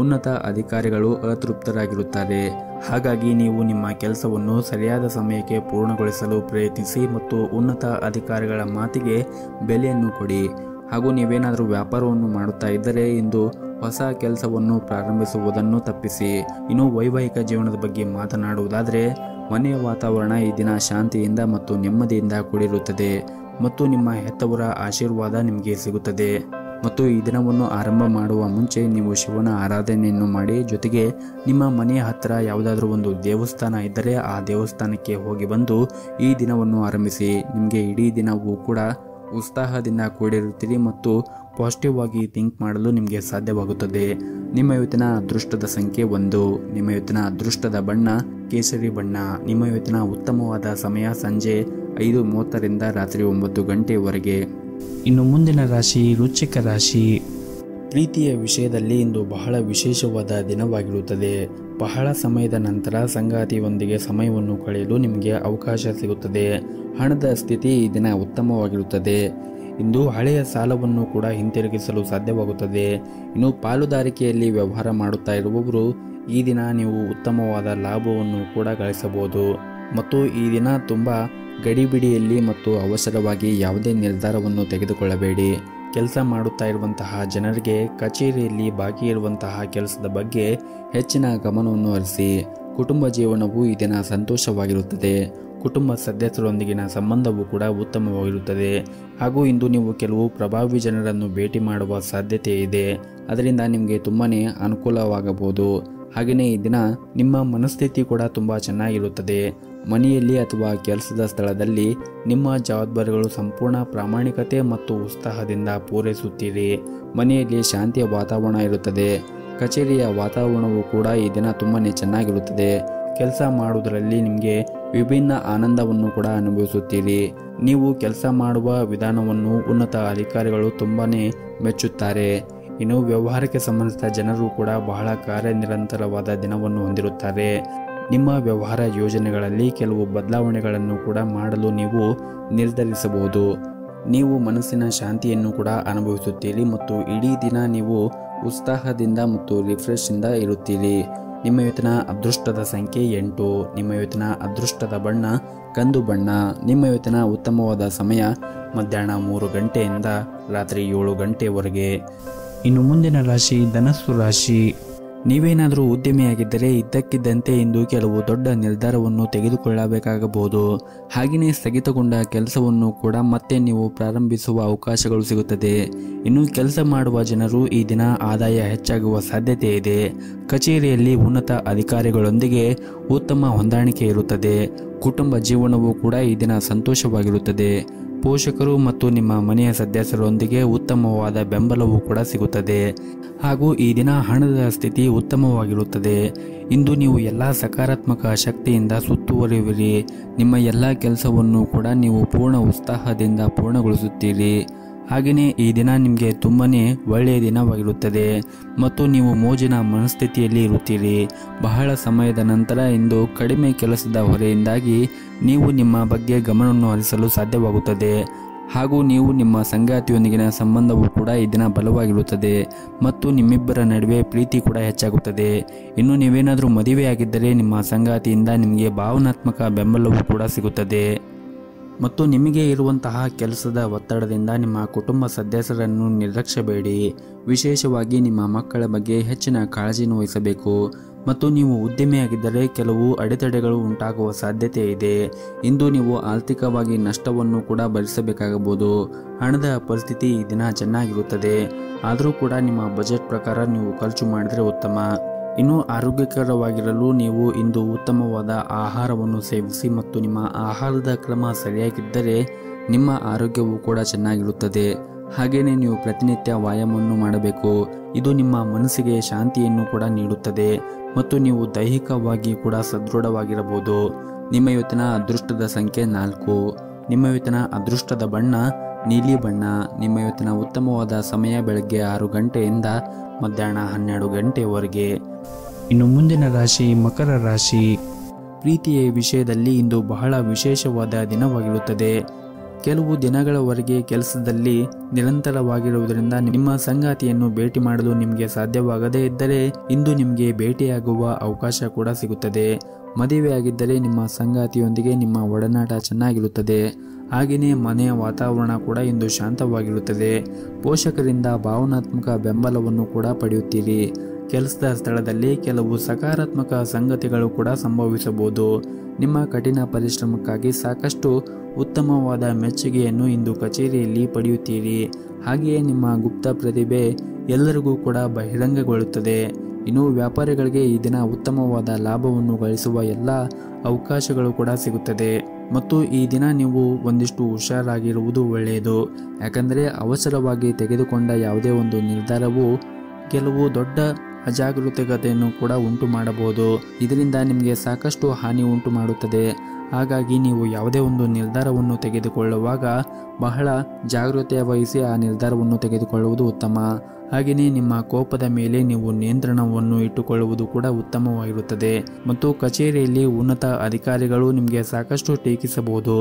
ಉನ್ನತ ಅಧಿಕಾರಿಗಳು ಅತೃಪ್ತರಾಗಿರುತ್ತಾರೆ. ಹಾಗಾಗಿ ನೀವು ನಿಮ್ಮ ಕೆಲಸವನ್ನು ಸರಿಯಾದ ಸಮಯಕ್ಕೆ ಪೂರ್ಣಗೊಳಿಸಲು ಪ್ರಯತ್ನಿಸಿ ಮತ್ತು ಉನ್ನತ ಅಧಿಕಾರಿಗಳ ಮಾತಿಗೆ ಬೆಲೆಯನ್ನು ಕೊಡಿ. ಹಾಗೂ ನೀವೇನಾದರೂ ವ್ಯಾಪಾರವನ್ನು ಮಾಡುತ್ತಾ ಇದ್ದರೆ ಇಂದು ಹೊಸ ಕೆಲಸವನ್ನು ಪ್ರಾರಂಭಿಸುವುದನ್ನು ತಪ್ಪಿಸಿ. ಇನ್ನು ವೈವಾಹಿಕ ಜೀವನದ ಬಗ್ಗೆ ಮಾತನಾಡುವುದಾದರೆ ಮನೆಯ ವಾತಾವರಣ ಈ ದಿನ ಶಾಂತಿಯಿಂದ ಮತ್ತು ನೆಮ್ಮದಿಯಿಂದ ಕೂಡಿರುತ್ತದೆ ಮತ್ತು ನಿಮ್ಮ ಹೆತ್ತವರ ಆಶೀರ್ವಾದ ನಿಮಗೆ ಸಿಗುತ್ತದೆ. ಮತ್ತು ಈ ದಿನವನ್ನು ಆರಂಭ ಮಾಡುವ ಮುಂಚೆ ನೀವು ಶಿವನ ಆರಾಧನೆಯನ್ನು ಮಾಡಿ, ಜೊತೆಗೆ ನಿಮ್ಮ ಮನೆಯ ಹತ್ತಿರ ಯಾವುದಾದ್ರೂ ಒಂದು ದೇವಸ್ಥಾನ ಇದ್ದರೆ ಆ ದೇವಸ್ಥಾನಕ್ಕೆ ಹೋಗಿ ಬಂದು ಈ ದಿನವನ್ನು ಆರಂಭಿಸಿ. ನಿಮಗೆ ಇಡೀ ದಿನವೂ ಕೂಡ ಉತ್ಸಾಹದಿಂದ ಕೂಡಿರುತ್ತೀರಿ ಮತ್ತು ಪಾಸಿಟಿವ್ ಆಗಿ ಥಿಂಕ್ ಮಾಡಲು ನಿಮಗೆ ಸಾಧ್ಯವಾಗುತ್ತದೆ. ನಿಮ್ಮ ಇವತ್ತಿನ ಅದೃಷ್ಟದ ಸಂಖ್ಯೆ 1. ನಿಮ್ಮ ಇವತ್ತಿನ ಅದೃಷ್ಟದ ಬಣ್ಣ ಕೇಸರಿ ಬಣ್ಣ. ನಿಮ್ಮ ಇವತ್ತಿನ ಉತ್ತಮವಾದ ಸಮಯ ಸಂಜೆ 5:30ರಿಂದ ರಾತ್ರಿ 9 ಗಂಟೆಯವರೆಗೆ. ಇನ್ನು ಮುಂದಿನ ರಾಶಿ ವೃಶ್ಚಿಕ ರಾಶಿ. ಪ್ರೀತಿಯ ವಿಷಯದಲ್ಲಿ ಇಂದು ಬಹಳ ವಿಶೇಷವಾದ ದಿನವಾಗಿರುತ್ತದೆ. ಬಹಳ ಸಮಯದ ನಂತರ ಸಂಗಾತಿಯೊಂದಿಗೆ ಸಮಯವನ್ನು ಕಳೆಯಲು ನಿಮಗೆ ಅವಕಾಶ ಸಿಗುತ್ತದೆ. ಹಣದ ಸ್ಥಿತಿ ಈ ದಿನ ಉತ್ತಮವಾಗಿರುತ್ತದೆ. ಇಂದು ಹಳೆಯ ಸಾಲವನ್ನು ಕೂಡ ಹಿಂತಿರುಗಿಸಲು ಸಾಧ್ಯವಾಗುತ್ತದೆ. ಇನ್ನು ಪಾಲುದಾರಿಕೆಯಲ್ಲಿ ವ್ಯವಹಾರ ಮಾಡುತ್ತಾ ಇರುವವರು ಈ ದಿನ ನೀವು ಉತ್ತಮವಾದ ಲಾಭವನ್ನು ಕೂಡ ಗಳಿಸಬಹುದು. ಮತ್ತು ಈ ದಿನ ತುಂಬ ಗಡಿಬಿಡಿಯಲ್ಲಿ ಮತ್ತು ಅವಸರವಾಗಿ ಯಾವುದೇ ನಿರ್ಧಾರವನ್ನು ತೆಗೆದುಕೊಳ್ಳಬೇಡಿ. ಕೆಲಸ ಮಾಡುತ್ತಾ ಇರುವಂತಹ ಜನರಿಗೆ ಕಚೇರಿಯಲ್ಲಿ ಬಾಕಿ ಇರುವಂತಹ ಕೆಲಸದ ಬಗ್ಗೆ ಹೆಚ್ಚಿನ ಗಮನವನ್ನು ಹರಿಸಿ. ಕುಟುಂಬ ಜೀವನವು ಈ ದಿನ ಸಂತೋಷವಾಗಿರುತ್ತದೆ. ಕುಟುಂಬ ಸದಸ್ಯರೊಂದಿಗಿನ ಸಂಬಂಧವೂ ಕೂಡ ಉತ್ತಮವಾಗಿರುತ್ತದೆ. ಹಾಗೂ ಇಂದು ನೀವು ಕೆಲವು ಪ್ರಭಾವಿ ಜನರನ್ನು ಭೇಟಿ ಮಾಡುವ ಸಾಧ್ಯತೆ ಇದೆ. ಅದರಿಂದ ನಿಮಗೆ ತುಂಬಾ ಅನುಕೂಲವಾಗಬಹುದು. ಹಾಗೆಯೇ ಈ ದಿನ ನಿಮ್ಮ ಮನಸ್ಥಿತಿ ಕೂಡ ತುಂಬ ಚೆನ್ನಾಗಿರುತ್ತದೆ. ಮನೆಯಲ್ಲಿ ಅಥವಾ ಕೆಲಸದ ಸ್ಥಳದಲ್ಲಿ ನಿಮ್ಮ ಜವಾಬ್ದಾರಿಗಳು ಸಂಪೂರ್ಣ ಪ್ರಾಮಾಣಿಕತೆ ಮತ್ತು ಉತ್ಸಾಹದಿಂದ ಪೂರೈಸುತ್ತೀರಿ. ಮನೆಯಲ್ಲಿ ಶಾಂತಿಯ ವಾತಾವರಣ ಇರುತ್ತದೆ. ಕಚೇರಿಯ ವಾತಾವರಣವೂ ಕೂಡ ಈ ದಿನ ತುಂಬಾ ಚೆನ್ನಾಗಿರುತ್ತದೆ. ಕೆಲಸ ಮಾಡುವುದರಲ್ಲಿ ನಿಮಗೆ ವಿಭಿನ್ನ ಆನಂದವನ್ನು ಕೂಡ ಅನುಭವಿಸುತ್ತೀರಿ. ನೀವು ಕೆಲಸ ಮಾಡುವ ವಿಧಾನವನ್ನು ಉನ್ನತ ಅಧಿಕಾರಿಗಳು ತುಂಬಾ ಮೆಚ್ಚುತ್ತಾರೆ. ಇನ್ನು ವ್ಯವಹಾರಕ್ಕೆ ಸಂಬಂಧಿಸಿದ ಜನರು ಕೂಡ ಬಹಳ ಕಾರ್ಯನಿರಂತರವಾದ ದಿನವನ್ನು ಹೊಂದಿರುತ್ತಾರೆ. ನಿಮ್ಮ ವ್ಯವಹಾರ ಯೋಜನೆಗಳಲ್ಲಿ ಕೆಲವು ಬದಲಾವಣೆಗಳನ್ನು ಕೂಡ ಮಾಡಲು ನೀವು ನಿರ್ಧರಿಸಬಹುದು. ನೀವು ಮನಸ್ಸಿನ ಶಾಂತಿಯನ್ನು ಕೂಡ ಅನುಭವಿಸುತ್ತೀರಿ ಮತ್ತು ಇಡೀ ದಿನ ನೀವು ಉತ್ಸಾಹದಿಂದ ಮತ್ತು ರಿಫ್ರೆಶಿಂದ ಇರುತ್ತೀರಿ. ನಿಮ್ಮ ಇವತ್ತಿನ ಅದೃಷ್ಟದ ಸಂಖ್ಯೆ 8. ನಿಮ್ಮ ಇವತ್ತಿನ ಅದೃಷ್ಟದ ಬಣ್ಣ ಕಂದು ಬಣ್ಣ. ನಿಮ್ಮ ಇವತ್ತಿನ ಉತ್ತಮವಾದ ಸಮಯ ಮಧ್ಯಾಹ್ನ 3 ಗಂಟೆಯಿಂದ ರಾತ್ರಿ 7 ಗಂಟೆವರೆಗೆ. ಇನ್ನು ಮುಂದಿನ ರಾಶಿ ಧನಸ್ಸು ರಾಶಿ. ನೀವೇನಾದರೂ ಉದ್ಯಮಿಯಾಗಿದ್ದರೆ ಇದ್ದಕ್ಕಿದ್ದಂತೆ ಇಂದು ಕೆಲವು ದೊಡ್ಡ ನಿರ್ಧಾರವನ್ನು ತೆಗೆದುಕೊಳ್ಳಬೇಕಾಗಬಹುದು. ಹಾಗೆಯೇ ಸ್ಥಗಿತಗೊಂಡ ಕೆಲಸವನ್ನು ಕೂಡ ಮತ್ತೆ ನೀವು ಪ್ರಾರಂಭಿಸುವ ಅವಕಾಶಗಳು ಸಿಗುತ್ತದೆ. ಇನ್ನು ಕೆಲಸ ಮಾಡುವ ಜನರು ಈ ದಿನ ಆದಾಯ ಹೆಚ್ಚಾಗುವ ಸಾಧ್ಯತೆ ಇದೆ. ಕಚೇರಿಯಲ್ಲಿ ಉನ್ನತ ಅಧಿಕಾರಿಗಳೊಂದಿಗೆ ಉತ್ತಮ ಹೊಂದಾಣಿಕೆ ಇರುತ್ತದೆ. ಕುಟುಂಬ ಜೀವನವೂ ಕೂಡ ಈ ದಿನ ಸಂತೋಷವಾಗಿರುತ್ತದೆ. ಪೋಷಕರು ಮತ್ತು ನಿಮ್ಮ ಮನೆಯ ಸದಸ್ಯರೊಂದಿಗೆ ಉತ್ತಮವಾದ ಬೆಂಬಲವೂ ಕೂಡ ಸಿಗುತ್ತದೆ. ಹಾಗೂ ಈ ದಿನ ಹಣದ ಸ್ಥಿತಿ ಉತ್ತಮವಾಗಿರುತ್ತದೆ. ಇಂದು ನೀವು ಎಲ್ಲ ಸಕಾರಾತ್ಮಕ ಶಕ್ತಿಯಿಂದ ಸುತ್ತುವರಿಯುವಿರಿ. ನಿಮ್ಮ ಎಲ್ಲ ಕೆಲಸವನ್ನು ಕೂಡ ನೀವು ಪೂರ್ಣ ಉತ್ಸಾಹದಿಂದ ಪೂರ್ಣಗೊಳಿಸುತ್ತೀರಿ. ಹಾಗೆಯೇ ಈ ದಿನ ನಿಮಗೆ ತುಂಬನೇ ಒಳ್ಳೆಯ ದಿನವಾಗಿರುತ್ತದೆ ಮತ್ತು ನೀವು ಮೋಜಿನ ಮನಸ್ಥಿತಿಯಲ್ಲಿ ಇರುತ್ತೀರಿ. ಬಹಳ ಸಮಯದ ನಂತರ ಇಂದು ಕಡಿಮೆ ಕೆಲಸದ ಹೊರೆಯಿಂದಾಗಿ ನೀವು ನಿಮ್ಮ ಬಗ್ಗೆ ಗಮನವನ್ನು ಹರಿಸಲು ಸಾಧ್ಯವಾಗುತ್ತದೆ. ಹಾಗೂ ನೀವು ನಿಮ್ಮ ಸಂಗಾತಿಯೊಂದಿಗಿನ ಸಂಬಂಧವೂ ಕೂಡ ಈ ದಿನ ಬಲವಾಗಿರುತ್ತದೆ ಮತ್ತು ನಿಮ್ಮಿಬ್ಬರ ನಡುವೆ ಪ್ರೀತಿ ಕೂಡ ಹೆಚ್ಚಾಗುತ್ತದೆ. ಇನ್ನು ನೀವೇನಾದರೂ ಮದುವೆಯಾಗಿದ್ದರೆ ನಿಮ್ಮ ಸಂಗಾತಿಯಿಂದ ನಿಮಗೆ ಭಾವನಾತ್ಮಕ ಬೆಂಬಲವೂ ಕೂಡ ಸಿಗುತ್ತದೆ. ಮತ್ತು ನಿಮಗೆ ಇರುವಂತಹ ಕೆಲಸದ ಒತ್ತಡದಿಂದ ನಿಮ್ಮ ಕುಟುಂಬ ಸದಸ್ಯರನ್ನು ನಿರ್ಲಕ್ಷ್ಯಬೇಡಿ. ವಿಶೇಷವಾಗಿ ನಿಮ್ಮ ಮಕ್ಕಳ ಬಗ್ಗೆ ಹೆಚ್ಚಿನ ಕಾಳಜಿಯನ್ನು ವಹಿಸಬೇಕು. ಮತ್ತು ನೀವು ಉದ್ಯಮಿಯಾಗಿದ್ದರೆ ಕೆಲವು ಅಡೆತಡೆಗಳು ಉಂಟಾಗುವ ಸಾಧ್ಯತೆ ಇದೆ. ಇಂದು ನೀವು ಆರ್ಥಿಕವಾಗಿ ನಷ್ಟವನ್ನು ಕೂಡ ಭರಿಸಬೇಕಾಗಬಹುದು. ಹಣದ ಪರಿಸ್ಥಿತಿ ಈ ದಿನ ಚೆನ್ನಾಗಿರುತ್ತದೆ. ಆದರೂ ಕೂಡ ನಿಮ್ಮ ಬಜೆಟ್ ಪ್ರಕಾರ ನೀವು ಖರ್ಚು ಮಾಡಿದರೆ ಉತ್ತಮ. ಇನ್ನು ಆರೋಗ್ಯಕರವಾಗಿರಲು ನೀವು ಇಂದು ಉತ್ತಮವಾದ ಆಹಾರವನ್ನು ಸೇವಿಸಿ ಮತ್ತು ನಿಮ್ಮ ಆಹಾರದ ಕ್ರಮ ಸರಿಯಾಗಿದ್ದರೆ ನಿಮ್ಮ ಆರೋಗ್ಯವು ಕೂಡ ಚೆನ್ನಾಗಿರುತ್ತದೆ. ಹಾಗೆಯೇ ನೀವು ಪ್ರತಿನಿತ್ಯ ವ್ಯಾಯಾಮವನ್ನು ಮಾಡಬೇಕು. ಇದು ನಿಮ್ಮ ಮನಸ್ಸಿಗೆ ಶಾಂತಿಯನ್ನು ಕೂಡ ನೀಡುತ್ತದೆ ಮತ್ತು ನೀವು ದೈಹಿಕವಾಗಿ ಕೂಡ ಸದೃಢವಾಗಿರಬಹುದು. ನಿಮ್ಮ ಇವತ್ತಿನ ಅದೃಷ್ಟದ ಸಂಖ್ಯೆ 4. ನಿಮ್ಮ ಇವತ್ತಿನ ಅದೃಷ್ಟದ ಬಣ್ಣ ನೀಲಿ ಬಣ್ಣ. ನಿಮ್ಮ ಇವತ್ತಿನ ಉತ್ತಮವಾದ ಸಮಯ ಬೆಳಗ್ಗೆ 6 ಗಂಟೆಯಿಂದ ಮಧ್ಯಾಹ್ನ 12 ಗಂಟೆವರೆಗೆ. ಇನ್ನು ಮುಂದಿನ ರಾಶಿ ಮಕರ ರಾಶಿ. ಪ್ರೀತಿಯ ವಿಷಯದಲ್ಲಿ ಇಂದು ಬಹಳ ವಿಶೇಷವಾದ ದಿನವಾಗಿರುತ್ತದೆ. ಕೆಲವು ದಿನಗಳವರೆಗೆ ಕೆಲಸದಲ್ಲಿ ನಿರಂತರವಾಗಿರುವುದರಿಂದ ನಿಮ್ಮ ಸಂಗಾತಿಯನ್ನು ಭೇಟಿ ಮಾಡಲು ನಿಮಗೆ ಸಾಧ್ಯವಾಗದೇ ಇದ್ದರೆ ಇಂದು ನಿಮಗೆ ಭೇಟಿಯಾಗುವ ಅವಕಾಶ ಕೂಡ ಸಿಗುತ್ತದೆ. ಮದುವೆಯಾಗಿದ್ದರೆ ನಿಮ್ಮ ಸಂಗಾತಿಯೊಂದಿಗೆ ನಿಮ್ಮ ಒಡನಾಟ ಚೆನ್ನಾಗಿರುತ್ತದೆ. ಹಾಗೆಯೇ ಮನೆಯ ವಾತಾವರಣ ಕೂಡ ಇಂದು ಶಾಂತವಾಗಿರುತ್ತದೆ. ಪೋಷಕರಿಂದ ಭಾವನಾತ್ಮಕ ಬೆಂಬಲವನ್ನು ಕೂಡ ಪಡೆಯುತ್ತೀರಿ. ಕೆಲಸದ ಸ್ಥಳದಲ್ಲಿ ಕೆಲವು ಸಕಾರಾತ್ಮಕ ಸಂಗತಿಗಳು ಕೂಡ ಸಂಭವಿಸಬಹುದು. ನಿಮ್ಮ ಕಠಿಣ ಪರಿಶ್ರಮಕ್ಕಾಗಿ ಸಾಕಷ್ಟು ಉತ್ತಮವಾದ ಮೆಚ್ಚುಗೆಯನ್ನು ಇಂದು ಕಚೇರಿಯಲ್ಲಿ ಪಡೆಯುತ್ತೀರಿ. ಹಾಗೆಯೇ ನಿಮ್ಮ ಗುಪ್ತ ಪ್ರತಿಭೆ ಎಲ್ಲರಿಗೂ ಕೂಡ ಬಹಿರಂಗಗೊಳ್ಳುತ್ತದೆ. ಇನ್ನು ವ್ಯಾಪಾರಿಗಳಿಗೆ ಈ ದಿನ ಉತ್ತಮವಾದ ಲಾಭವನ್ನು ಗಳಿಸುವ ಎಲ್ಲ ಅವಕಾಶಗಳು ಕೂಡ ಸಿಗುತ್ತದೆ. ಮತ್ತು ಈ ದಿನ ನೀವು ಒಂದಿಷ್ಟು ಹುಷಾರಾಗಿರುವುದು ಒಳ್ಳೆಯದು. ಯಾಕಂದರೆ ಅವಸರವಾಗಿ ತೆಗೆದುಕೊಂಡ ಯಾವುದೇ ಒಂದು ನಿರ್ಧಾರವು ಕೆಲವು ದೊಡ್ಡ ಅಜಾಗರೂಕತೆಯನ್ನು ಕೂಡ ಉಂಟು ಮಾಡಬಹುದು. ಇದರಿಂದ ನಿಮಗೆ ಸಾಕಷ್ಟು ಹಾನಿ ಉಂಟು ಮಾಡುತ್ತದೆ. ಹಾಗಾಗಿ ನೀವು ಯಾವುದೇ ಒಂದು ನಿರ್ಧಾರವನ್ನು ತೆಗೆದುಕೊಳ್ಳುವಾಗ ಬಹಳ ಜಾಗೃತೆ ವಹಿಸಿ ಆ ನಿರ್ಧಾರವನ್ನು ತೆಗೆದುಕೊಳ್ಳುವುದು ಉತ್ತಮ. ಹಾಗೆಯೇ ನಿಮ್ಮ ಕೋಪದ ಮೇಲೆ ನೀವು ನಿಯಂತ್ರಣವನ್ನು ಇಟ್ಟುಕೊಳ್ಳುವುದು ಕೂಡ ಉತ್ತಮವಾಗಿರುತ್ತದೆ. ಮತ್ತು ಕಚೇರಿಯಲ್ಲಿ ಉನ್ನತ ಅಧಿಕಾರಿಗಳು ನಿಮಗೆ ಸಾಕಷ್ಟು ಟೀಕಿಸಬಹುದು.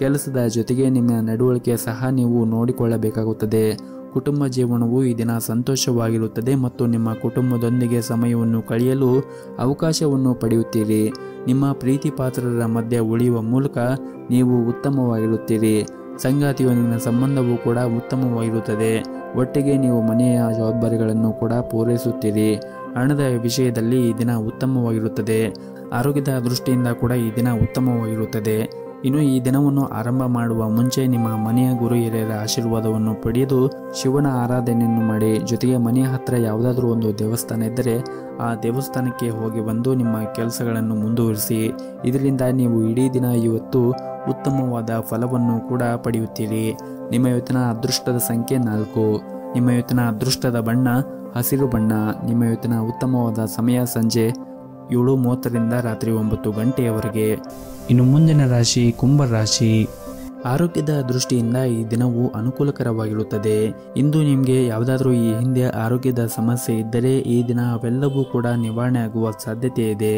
ಕೆಲಸದ ಜೊತೆಗೆ ನಿಮ್ಮ ನಡವಳಿಕೆ ಸಹ ನೀವು ನೋಡಿಕೊಳ್ಳಬೇಕಾಗುತ್ತದೆ. ಕುಟುಂಬ ಜೀವನವು ಈ ದಿನ ಸಂತೋಷವಾಗಿರುತ್ತದೆ ಮತ್ತು ನಿಮ್ಮ ಕುಟುಂಬದೊಂದಿಗೆ ಸಮಯವನ್ನು ಕಳೆಯಲು ಅವಕಾಶವನ್ನು ಪಡೆಯುತ್ತೀರಿ. ನಿಮ್ಮ ಪ್ರೀತಿ ಪಾತ್ರರ ಮಧ್ಯೆ ಉಳಿಯುವ ಮೂಲಕ ನೀವು ಉತ್ತಮವಾಗಿರುತ್ತೀರಿ. ಸಂಗಾತಿಯೊಂದಿಗಿನ ಸಂಬಂಧವೂ ಕೂಡ ಉತ್ತಮವಾಗಿರುತ್ತದೆ. ಒಟ್ಟಿಗೆ ನೀವು ಮನೆಯ ಜವಾಬ್ದಾರಿಗಳನ್ನು ಕೂಡ ಪೂರೈಸುತ್ತೀರಿ. ಹಣದ ವಿಷಯದಲ್ಲಿ ಈ ದಿನ ಉತ್ತಮವಾಗಿರುತ್ತದೆ. ಆರೋಗ್ಯದ ದೃಷ್ಟಿಯಿಂದ ಕೂಡ ಈ ದಿನ ಉತ್ತಮವಾಗಿರುತ್ತದೆ. ಇನ್ನು ಈ ದಿನವನ್ನು ಆರಂಭ ಮಾಡುವ ಮುಂಚೆ ನಿಮ್ಮ ಮನೆಯ ಗುರು ಹಿರಿಯರ ಆಶೀರ್ವಾದವನ್ನು ಪಡೆದು ಶಿವನ ಆರಾಧನೆಯನ್ನು ಮಾಡಿ, ಜೊತೆಗೆ ಮನೆಯ ಹತ್ತಿರ ಯಾವುದಾದ್ರೂ ಒಂದು ದೇವಸ್ಥಾನ ಇದ್ದರೆ ಆ ದೇವಸ್ಥಾನಕ್ಕೆ ಹೋಗಿ ಬಂದು ನಿಮ್ಮ ಕೆಲಸಗಳನ್ನು ಮುಂದುವರಿಸಿ. ಇದರಿಂದ ನೀವು ಇಡೀ ದಿನ ಇವತ್ತು ಉತ್ತಮವಾದ ಫಲವನ್ನು ಕೂಡ ಪಡೆಯುತ್ತೀರಿ. ನಿಮ್ಮ ಇವತ್ತಿನ ಅದೃಷ್ಟದ ಸಂಖ್ಯೆ 4. ನಿಮ್ಮ ಇವತ್ತಿನ ಅದೃಷ್ಟದ ಬಣ್ಣ ಹಸಿರು ಬಣ್ಣ. ನಿಮ್ಮ ಇವತ್ತಿನ ಉತ್ತಮವಾದ ಸಮಯ ಸಂಜೆ 7:30ರಿಂದ ರಾತ್ರಿ 9 ಗಂಟೆಯವರೆಗೆ. ಇನ್ನು ಮುಂದಿನ ರಾಶಿ ಕುಂಭ ರಾಶಿ. ಆರೋಗ್ಯದ ದೃಷ್ಟಿಯಿಂದ ಈ ದಿನವು ಅನುಕೂಲಕರವಾಗಿರುತ್ತದೆ. ಇಂದು ನಿಮಗೆ ಯಾವುದಾದ್ರೂ ಈ ಹಿಂದೆ ಆರೋಗ್ಯದ ಸಮಸ್ಯೆ ಇದ್ದರೆ ಈ ದಿನ ಅವೆಲ್ಲವೂ ಕೂಡ ನಿವಾರಣೆ ಆಗುವ ಸಾಧ್ಯತೆ ಇದೆ.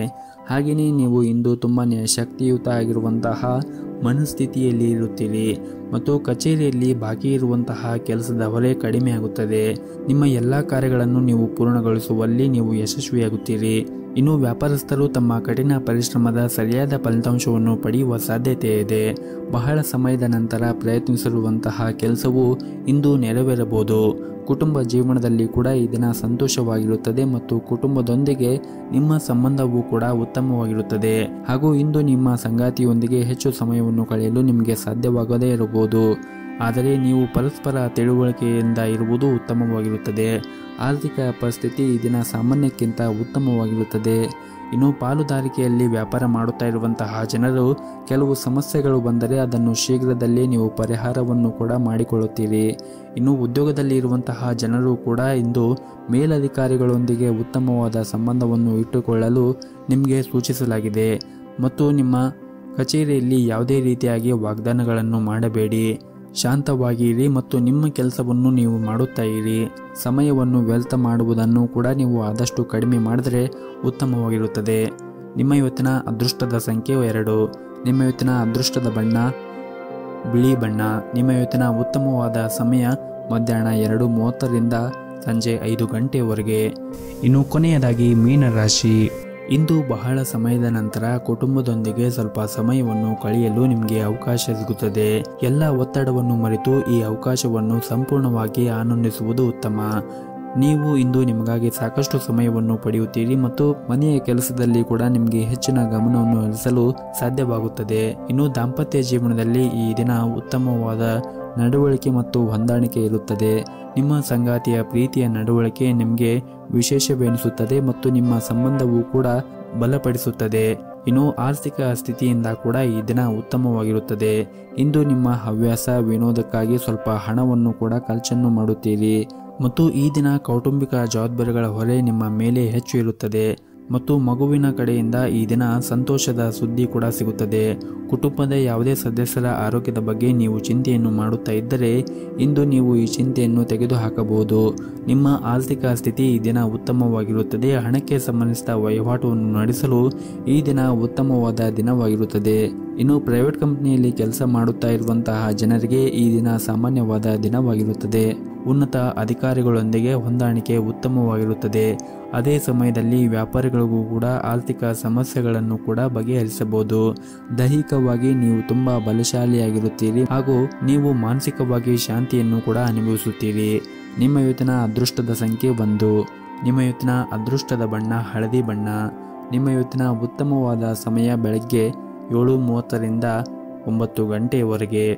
ಹಾಗೆಯೇ ನೀವು ಇಂದು ತುಂಬಾ ಶಕ್ತಿಯುತ ಆಗಿರುವಂತಹ ಮನಸ್ಥಿತಿಯಲ್ಲಿ ಇರುತ್ತೀರಿ ಮತ್ತು ಕಚೇರಿಯಲ್ಲಿ ಬಾಕಿ ಇರುವಂತಹ ಕೆಲಸದ ಹೊರೆ ಕಡಿಮೆ ಆಗುತ್ತದೆ. ನಿಮ್ಮ ಎಲ್ಲ ಕಾರ್ಯಗಳನ್ನು ನೀವು ಪೂರ್ಣಗೊಳಿಸುವಲ್ಲಿ ನೀವು ಯಶಸ್ವಿಯಾಗುತ್ತೀರಿ. ಇನ್ನು ವ್ಯಾಪಾರಸ್ಥರು ತಮ್ಮ ಕಠಿಣ ಪರಿಶ್ರಮದ ಸರಿಯಾದ ಫಲಿತಾಂಶವನ್ನು ಪಡೆಯುವ ಸಾಧ್ಯತೆ ಇದೆ. ಬಹಳ ಸಮಯದ ನಂತರ ಪ್ರಯತ್ನಿಸಿರುವಂತಹ ಕೆಲಸವು ಇಂದು ನೆರವೇರಬಹುದು. ಕುಟುಂಬ ಜೀವನದಲ್ಲಿ ಕೂಡ ಈ ದಿನ ಸಂತೋಷವಾಗಿರುತ್ತದೆ ಮತ್ತು ಕುಟುಂಬದೊಂದಿಗೆ ನಿಮ್ಮ ಸಂಬಂಧವೂ ಕೂಡ ಉತ್ತಮವಾಗಿರುತ್ತದೆ. ಹಾಗೂ ಇಂದು ನಿಮ್ಮ ಸಂಗಾತಿಯೊಂದಿಗೆ ಹೆಚ್ಚು ಸಮಯವನ್ನು ಕಳೆಯಲು ನಿಮಗೆ ಸಾಧ್ಯವಾಗದೇ ಇರಬಹುದು. ಆದರೆ ನೀವು ಪರಸ್ಪರ ತಿಳುವಳಿಕೆಯಿಂದ ಇರುವುದು ಉತ್ತಮವಾಗಿರುತ್ತದೆ. ಆರ್ಥಿಕ ಪರಿಸ್ಥಿತಿ ಈ ದಿನ ಸಾಮಾನ್ಯಕ್ಕಿಂತ ಉತ್ತಮವಾಗಿರುತ್ತದೆ. ಇನ್ನು ಪಾಲುದಾರಿಕೆಯಲ್ಲಿ ವ್ಯಾಪಾರ ಮಾಡುತ್ತಾ ಇರುವಂತಹ ಜನರು ಕೆಲವು ಸಮಸ್ಯೆಗಳು ಬಂದರೆ ಅದನ್ನು ಶೀಘ್ರದಲ್ಲೇ ನೀವು ಪರಿಹಾರವನ್ನು ಕೂಡ ಮಾಡಿಕೊಳ್ಳುತ್ತೀರಿ. ಇನ್ನು ಉದ್ಯೋಗದಲ್ಲಿ ಇರುವಂತಹ ಜನರು ಕೂಡ ಇಂದು ಮೇಲಧಿಕಾರಿಗಳೊಂದಿಗೆ ಉತ್ತಮವಾದ ಸಂಬಂಧವನ್ನು ಇಟ್ಟುಕೊಳ್ಳಲು ನಿಮಗೆ ಸೂಚಿಸಲಾಗಿದೆ. ಮತ್ತು ನಿಮ್ಮ ಕಚೇರಿಯಲ್ಲಿ ಯಾವುದೇ ರೀತಿಯಾಗಿ ವಾಗ್ದಾನಗಳನ್ನು ಮಾಡಬೇಡಿ. ಶಾಂತವಾಗಿರಿ ಮತ್ತು ನಿಮ್ಮ ಕೆಲಸವನ್ನು ನೀವು ಮಾಡುತ್ತಾ ಇರಿ. ಸಮಯವನ್ನು ವ್ಯರ್ಥ ಮಾಡುವುದನ್ನು ಕೂಡ ನೀವು ಆದಷ್ಟು ಕಡಿಮೆ ಮಾಡಿದರೆ ಉತ್ತಮವಾಗಿರುತ್ತದೆ. ನಿಮ್ಮ ಇವತ್ತಿನ ಅದೃಷ್ಟದ ಸಂಖ್ಯೆ 2. ನಿಮ್ಮ ಇವತ್ತಿನ ಅದೃಷ್ಟದ ಬಣ್ಣ ಬಿಳಿ ಬಣ್ಣ. ನಿಮ್ಮ ಇವತ್ತಿನ ಉತ್ತಮವಾದ ಸಮಯ ಮಧ್ಯಾಹ್ನ 2:30ರಿಂದ ಸಂಜೆ 5 ಗಂಟೆಯವರೆಗೆ. ಇನ್ನು ಕೊನೆಯದಾಗಿ ಮೀನರಾಶಿ. ಇಂದು ಬಹಳ ಸಮಯದ ನಂತರ ಕುಟುಂಬದೊಂದಿಗೆ ಸ್ವಲ್ಪ ಸಮಯವನ್ನು ಕಳೆಯಲು ನಿಮಗೆ ಅವಕಾಶ ಸಿಗುತ್ತದೆ. ಎಲ್ಲ ಒತ್ತಡವನ್ನು ಮರೆತು ಈ ಅವಕಾಶವನ್ನು ಸಂಪೂರ್ಣವಾಗಿ ಆನಂದಿಸುವುದು ಉತ್ತಮ. ನೀವು ಇಂದು ನಿಮಗಾಗಿ ಸಾಕಷ್ಟು ಸಮಯವನ್ನು ಪಡೆಯುತ್ತೀರಿ ಮತ್ತು ಮನೆಯ ಕೆಲಸದಲ್ಲಿ ಕೂಡ ನಿಮಗೆ ಹೆಚ್ಚಿನ ಗಮನವನ್ನು ಹರಿಸಲು ಸಾಧ್ಯವಾಗುತ್ತದೆ. ಇನ್ನು ದಾಂಪತ್ಯ ಜೀವನದಲ್ಲಿ ಈ ದಿನ ಉತ್ತಮವಾದ ನಡವಳಿಕೆ ಮತ್ತು ಹೊಂದಾಣಿಕೆ ಇರುತ್ತದೆ. ನಿಮ್ಮ ಸಂಗಾತಿಯ ಪ್ರೀತಿಯ ನಡವಳಿಕೆ ನಿಮಗೆ ವಿಶೇಷವೆನಿಸುತ್ತದೆ ಮತ್ತು ನಿಮ್ಮ ಸಂಬಂಧವೂ ಕೂಡ ಬಲಪಡಿಸುತ್ತದೆ. ಇನ್ನು ಆರ್ಥಿಕ ಸ್ಥಿತಿಯಿಂದ ಕೂಡ ಈ ದಿನ ಉತ್ತಮವಾಗಿರುತ್ತದೆ. ಇಂದು ನಿಮ್ಮ ಹವ್ಯಾಸ ವಿನೋದಕ್ಕಾಗಿ ಸ್ವಲ್ಪ ಹಣವನ್ನು ಕೂಡ ಖರ್ಚನ್ನು ಮಾಡುತ್ತೀರಿ ಮತ್ತು ಈ ದಿನ ಕೌಟುಂಬಿಕ ಜವಾಬ್ದಾರಿಗಳ ಹೊರೆ ನಿಮ್ಮ ಮೇಲೆ ಹೆಚ್ಚು ಇರುತ್ತದೆ ಮತ್ತು ಮಗುವಿನ ಕಡೆಯಿಂದ ಈ ದಿನ ಸಂತೋಷದ ಸುದ್ದಿ ಕೂಡ ಸಿಗುತ್ತದೆ. ಕುಟುಂಬದ ಯಾವುದೇ ಸದಸ್ಯರ ಆರೋಗ್ಯದ ಬಗ್ಗೆ ನೀವು ಚಿಂತೆಯನ್ನು ಮಾಡುತ್ತಾ ಇದ್ದರೆ ಇಂದು ನೀವು ಈ ಚಿಂತೆಯನ್ನು ತೆಗೆದುಹಾಕಬಹುದು. ನಿಮ್ಮ ಆರ್ಥಿಕ ಸ್ಥಿತಿ ಈ ದಿನ ಉತ್ತಮವಾಗಿರುತ್ತದೆ. ಹಣಕ್ಕೆ ಸಂಬಂಧಿಸಿದ ವಹಿವಾಟುವನ್ನು ನಡೆಸಲು ಈ ದಿನ ಉತ್ತಮವಾದ ದಿನವಾಗಿರುತ್ತದೆ. ಇನ್ನು ಪ್ರೈವೇಟ್ ಕಂಪನಿಯಲ್ಲಿ ಕೆಲಸ ಮಾಡುತ್ತಾ ಇರುವಂತಹ ಜನರಿಗೆ ಈ ದಿನ ಸಾಮಾನ್ಯವಾದ ದಿನವಾಗಿರುತ್ತದೆ. ಉನ್ನತ ಅಧಿಕಾರಿಗಳೊಂದಿಗೆ ಹೊಂದಾಣಿಕೆ ಉತ್ತಮವಾಗಿರುತ್ತದೆ. ಅದೇ ಸಮಯದಲ್ಲಿ ವ್ಯಾಪಾರಿಗಳಿಗೂ ಕೂಡ ಆರ್ಥಿಕ ಸಮಸ್ಯೆಗಳನ್ನು ಕೂಡ ಬಗೆಹರಿಸಬಹುದು. ದೈಹಿಕವಾಗಿ ನೀವು ತುಂಬಾ ಬಲಶಾಲಿಯಾಗಿರುತ್ತೀರಿ ಹಾಗೂ ನೀವು ಮಾನಸಿಕವಾಗಿ ಶಾಂತಿಯನ್ನು ಕೂಡ ಅನುಭವಿಸುತ್ತೀರಿ. ನಿಮ್ಮ ಇವತ್ತಿನ ಅದೃಷ್ಟದ ಸಂಖ್ಯೆ 1. ನಿಮ್ಮ ಇವತ್ತಿನ ಅದೃಷ್ಟದ ಬಣ್ಣ ಹಳದಿ ಬಣ್ಣ. ನಿಮ್ಮ ಇವತ್ತಿನ ಉತ್ತಮವಾದ ಸಮಯ ಬೆಳಗ್ಗೆ 7:30ರಿಂದ 9 ಗಂಟೆಯವರೆಗೆ.